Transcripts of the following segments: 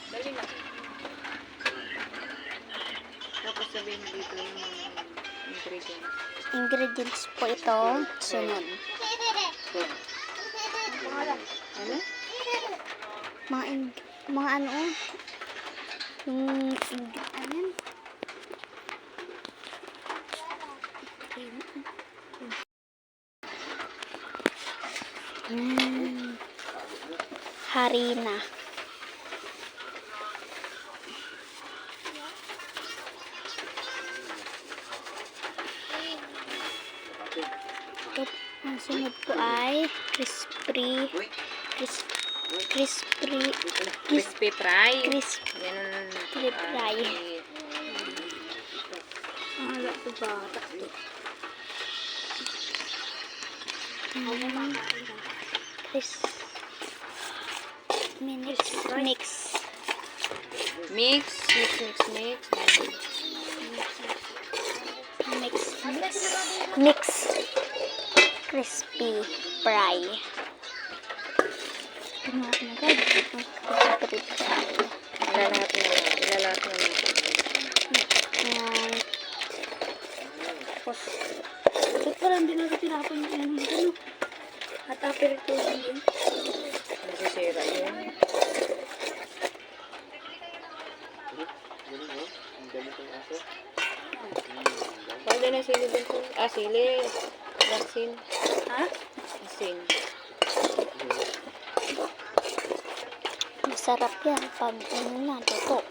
Dali na. Tapos sabihin mo dito ng mga ingredients. Ingredients po ito. Sunod. Ano? Mga ano, yung, ano yun? Harina. Ito, ang sunod po ay crispy Fry. crispy Yan fry. Wala ito ba? Mix. Crispy fry. Ilalahat na. Tapos, ba't parang hindi natin tinapon yung ano? At after ito din. Nasisira yun. Pwede na sili din po. Sili. Asin. Ha? Asin. Masarap yan pag ano na, toto.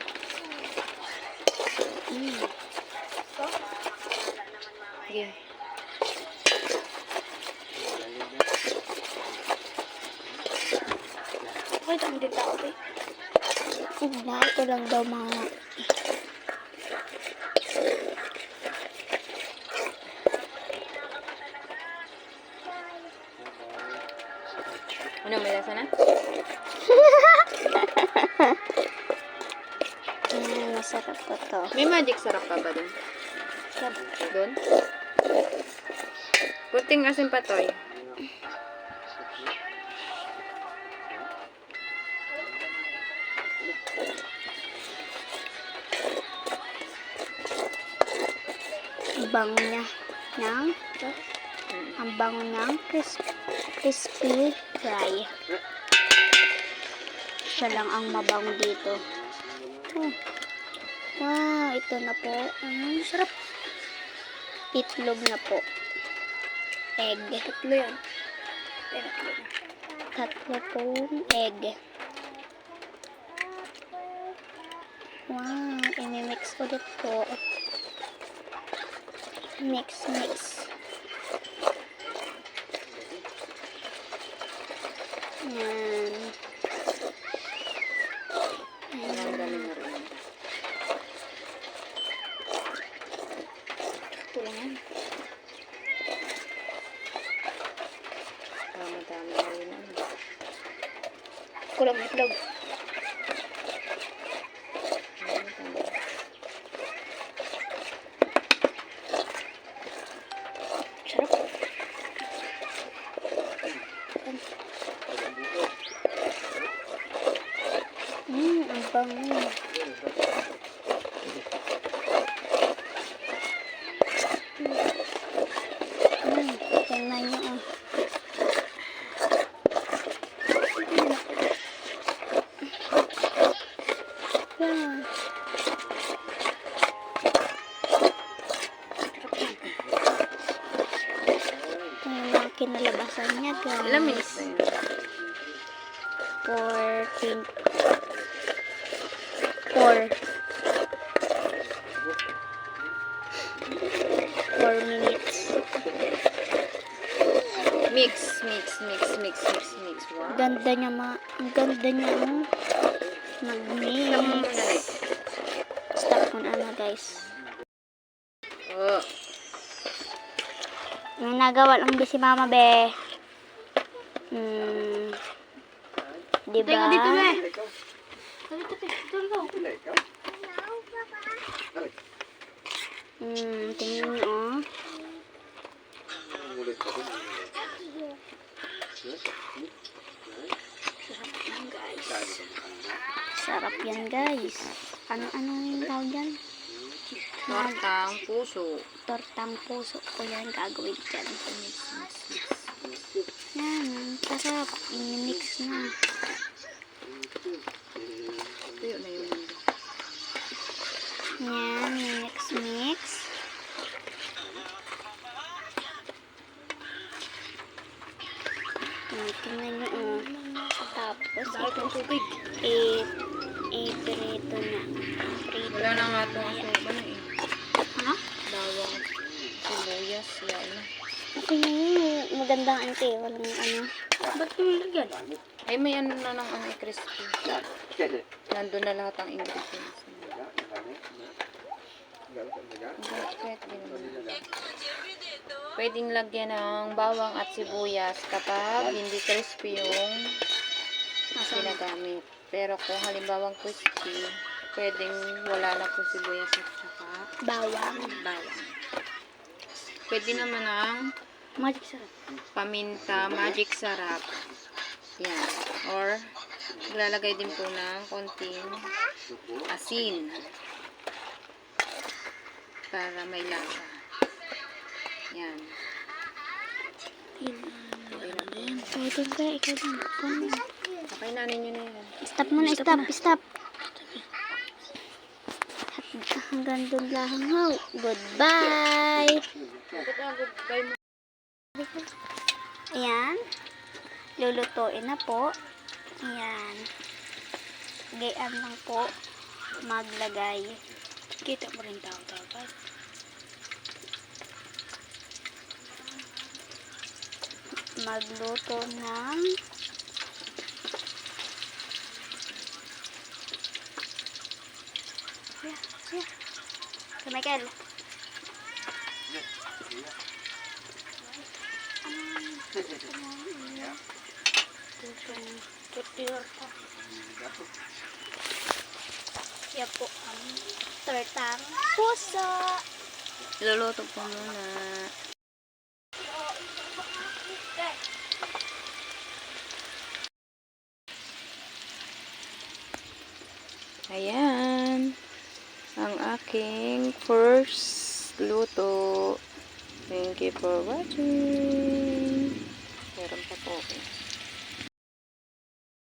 Okay. Okay, tama din tao, okay? Wala, ito lang daw mga... Ano, may lasa na? Masarap po to. May magic sarap pa ba dun? Doon? Kunting asin pa, Toy. Bango niya ng ang bango ng crispy fry. Siya lang ang mabango dito. Wow, ito na po. Sarap. Itlog na po. Egg. Tatlo yan. Tatlo pong egg. Wow, imimix ulit po. Mix. Yan. Ang galing na rin. Ito lang yan. Tama-tama na rin. Kulang itlog. Sarap. Ang bango. Tingnan nyo. Yan. Yung mga kinalabasan niya, guys. Ilang minutes na yun? 4 minutes. Mix. Wow. Ganda niya ang ganda niya mag-mix. Stop mo na guys. Oh. Yung nagawa lang si Mama Be. Diba? Dito, Be. Tingnan nyo, Sarap yan, guys. Sarap yan, guys. Ano yung tawag yan? Tortang puso. Tortang puso ko yan gagawin dyan. Yan, sarap. I-mix na. Tuyo na yun. Yan, mix. Tingnan nyo, Tapos, i-prito na. Prito. Wala na nga itong asuba na eh. Ha? Bawang sibuyas. Yan na. Okay na yun. Magandang ante. Walang ano. Ba't yung lagyan? Ay, may ano na ng ano, crispy. Nandun na lahat ang ingredients. Pwedeng lagyan ng bawang at sibuyas kapag hindi crispy yung ginagamit. Pero kung halimbawang crispy, pwedeng wala na po sibuyas at saka Bawang. Pwede naman ng Magic sarap. paminta, magic sarap. Yan. Or, maglalagay din po ng konting asin. Para may lasa. Yan. Pwede ba? Ikaw din. Okay na ninyo na yan. Stop muna. Stop. Hanggang doon lang. Goodbye. Goodbye mo. Ayan. Lulutuin na po. Ayan. Gayaan lang po. Maglagay. Kita mo rin tao. Magluto ng Kay Michael. Yan po ang tortang puso. Iluluto po muna. Ayan. Ang aking first luto. Thank you for watching. Meron pa po.